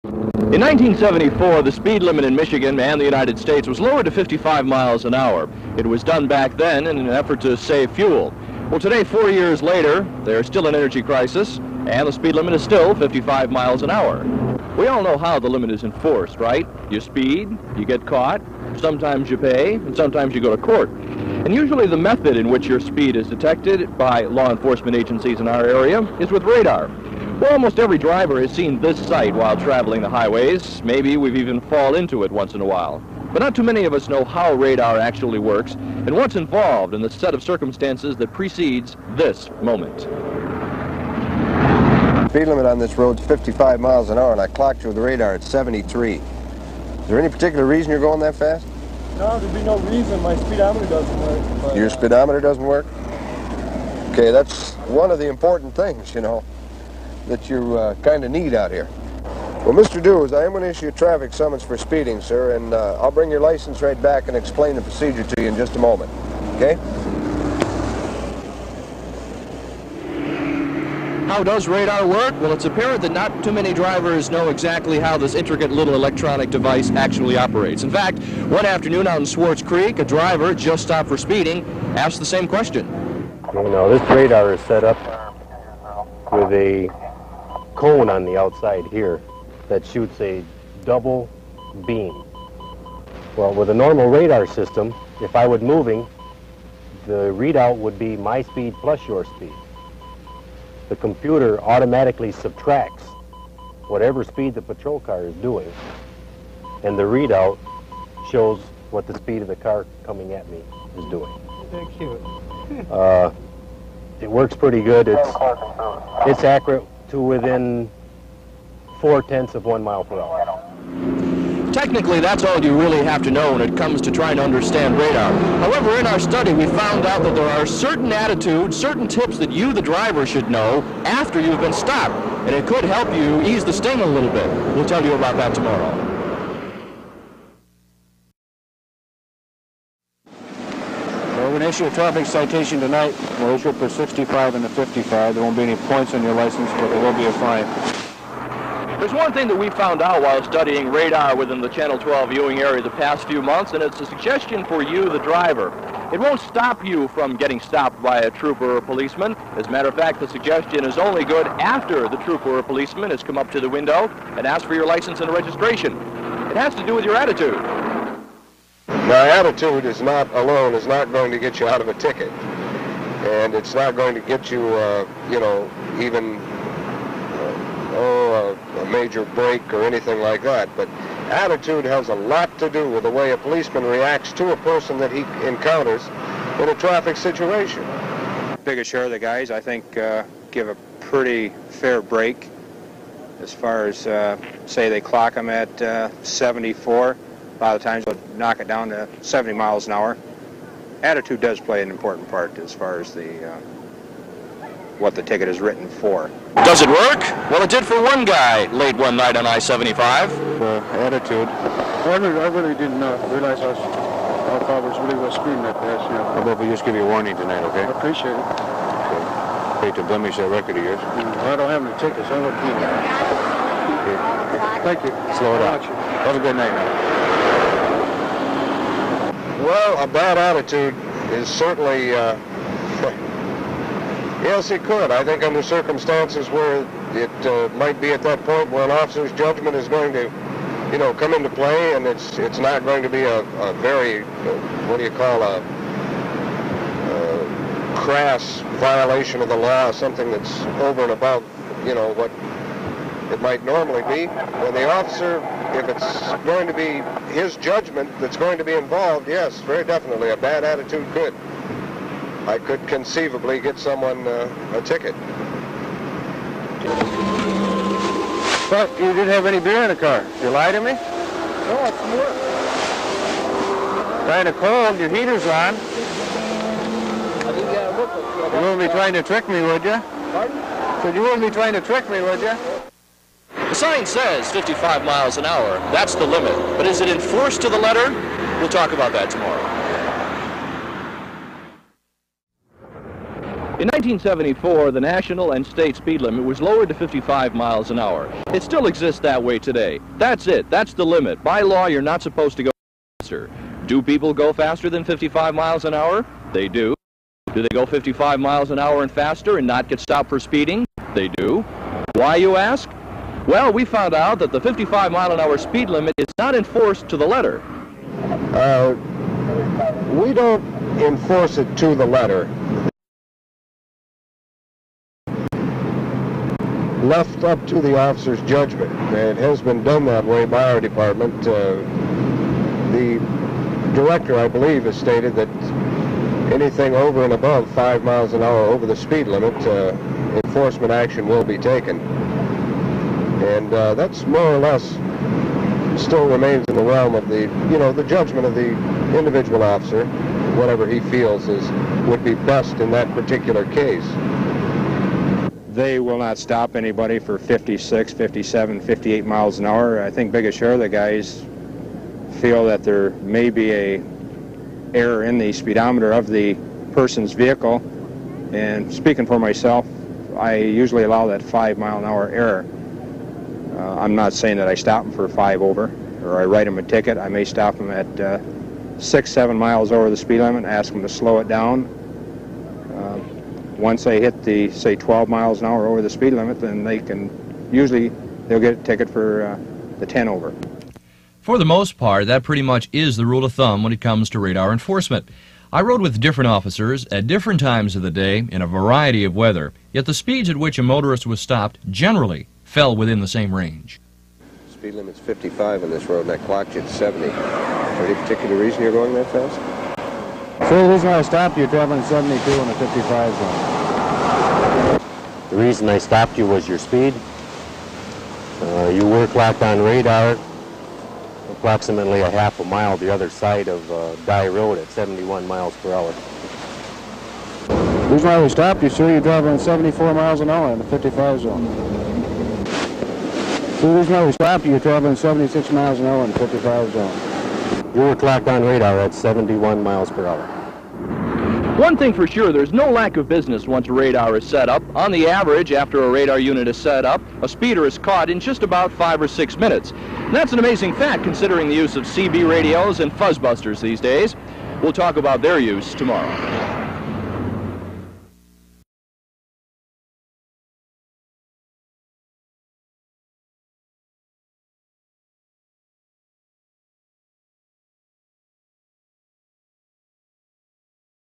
In 1974, the speed limit in Michigan and the United States was lowered to 55 miles an hour. It was done back then in an effort to save fuel. Well, today, 4 years later, there's still an energy crisis, and the speed limit is still 55 miles an hour. We all know how the limit is enforced, right? You speed, you get caught, sometimes you pay, and sometimes you go to court. And usually the method in which your speed is detected by law enforcement agencies in our area is with radar. Well, almost every driver has seen this sight while traveling the highways. Maybe we've even fallen into it once in a while. But not too many of us know how radar actually works and what's involved in the set of circumstances that precedes this moment. Speed limit on this road is 55 miles an hour, and I clocked you with the radar at 73. Is there any particular reason you're going that fast? No, there'd be no reason. My speedometer doesn't work. But, your speedometer doesn't work? Okay, that's one of the important things, you know, that you kind of need out here. Well, Mr. Dews, I am going to issue a traffic summons for speeding, sir, and I'll bring your license right back and explain the procedure to you in just a moment, okay? How does radar work? Well, it's apparent that not too many drivers know exactly how this intricate little electronic device actually operates. In fact, one afternoon out in Swartz Creek, a driver just stopped for speeding asked the same question. You know, this radar is set up with a cone on the outside here that shoots a double beam. Well, with a normal radar system, if I was moving, the readout would be my speed plus your speed. The computer automatically subtracts whatever speed the patrol car is doing, and the readout shows what the speed of the car coming at me is doing. Very cute. It works pretty good. It's accurate to within 0.4 of 1 mile per hour. Technically, that's all you really have to know when it comes to trying to understand radar. However, in our study, we found out that there are certain attitudes, certain tips that you, the driver, should know after you've been stopped, and it could help you ease the sting a little bit. We'll tell you about that tomorrow. We're going to issue a traffic citation tonight. We'll issue it for 65 and a 55. There won't be any points on your license, but there will be a fine. There's one thing that we found out while studying radar within the Channel 12 viewing area the past few months, and it's a suggestion for you, the driver. It won't stop you from getting stopped by a trooper or policeman. As a matter of fact, the suggestion is only good after the trooper or policeman has come up to the window and asked for your license and registration. It has to do with your attitude. Now, attitude is not alone, is not going to get you out of a ticket. And it's not going to get you, you know, even a major break or anything like that. But attitude has a lot to do with the way a policeman reacts to a person that he encounters in a traffic situation. Biggest share of the guys, I think, give a pretty fair break as far as, say, they clock them at 74. A lot of times they'll knock it down to 70 miles an hour. Attitude does play an important part as far as the what the ticket is written for. Does it work? Well, it did for one guy late one night on I-75. Attitude. I really didn't realize how far I was really speeding that fast. You know. How about we just give you a warning tonight, okay? I appreciate it. Okay. Hate to blemish that record of yours. I don't have any tickets. I don't need it. Thank you. Slow it down. Have a good night now. Well, a bad attitude is certainly, yes, it could. I think under circumstances where it might be at that point where an officer's judgment is going to, you know, come into play, and it's not going to be a very, what do you call, a crass violation of the law, something that's over and above, you know, what it might normally be. When the officer, if it's going to be his judgment that's going to be involved, yes, very definitely, a bad attitude could. I could conceivably get someone a ticket. But you didn't have any beer in the car. You lied to me? No, it's more. Kind of cold. Your heater's on. You wouldn't be trying to trick me, would you? Pardon? So you wouldn't be trying to trick me, would you? The sign says 55 miles an hour. That's the limit. But is it enforced to the letter? We'll talk about that tomorrow. In 1974, the national and state speed limit was lowered to 55 miles an hour. It still exists that way today. That's it. That's the limit. By law, you're not supposed to go faster. Do people go faster than 55 miles an hour? They do. Do they go 55 miles an hour and faster and not get stopped for speeding? They do. Why, you ask? Well, we found out that the 55 mile an hour speed limit is not enforced to the letter. We don't enforce it to the letter. Left up to the officer's judgment. It has been done that way by our department. The director, I believe, has stated that anything over and above 5 miles an hour over the speed limit, enforcement action will be taken. And that's more or less still remains in the realm of the, the judgment of the individual officer, whatever he feels would be best in that particular case. They will not stop anybody for 56, 57, 58 miles an hour. I think biggest share of the guys feel that there may be a error in the speedometer of the person's vehicle. And speaking for myself, I usually allow that 5 mile an hour error. I'm not saying that I stop them for 5 over, or I write them a ticket. I may stop them at 6, 7 miles over the speed limit and ask them to slow it down. Once they hit the, say, 12 miles an hour over the speed limit, then they'll get a ticket for the 10 over. For the most part, that pretty much is the rule of thumb when it comes to radar enforcement. I rode with different officers at different times of the day in a variety of weather, yet the speeds at which a motorist was stopped generally fell within the same range. Speed limit's 55 on this road, and I clocked you at 70. Is there any particular reason you're going that fast? So the reason I stopped you traveling 72 in the 55 zone. The reason I stopped you was your speed. You were clocked on radar approximately a half a mile the other side of Dye Road at 71 miles per hour. The reason why we stopped you, sir, you're traveling 74 miles an hour in the 55 zone. So the reason why we stopped you, you're traveling 76 miles an hour in the 55 zone. You were clocked on radar at 71 miles per hour. One thing for sure, there's no lack of business once a radar is set up. On the average, after a radar unit is set up, a speeder is caught in just about 5 or 6 minutes. And that's an amazing fact considering the use of CB radios and fuzzbusters these days. We'll talk about their use tomorrow.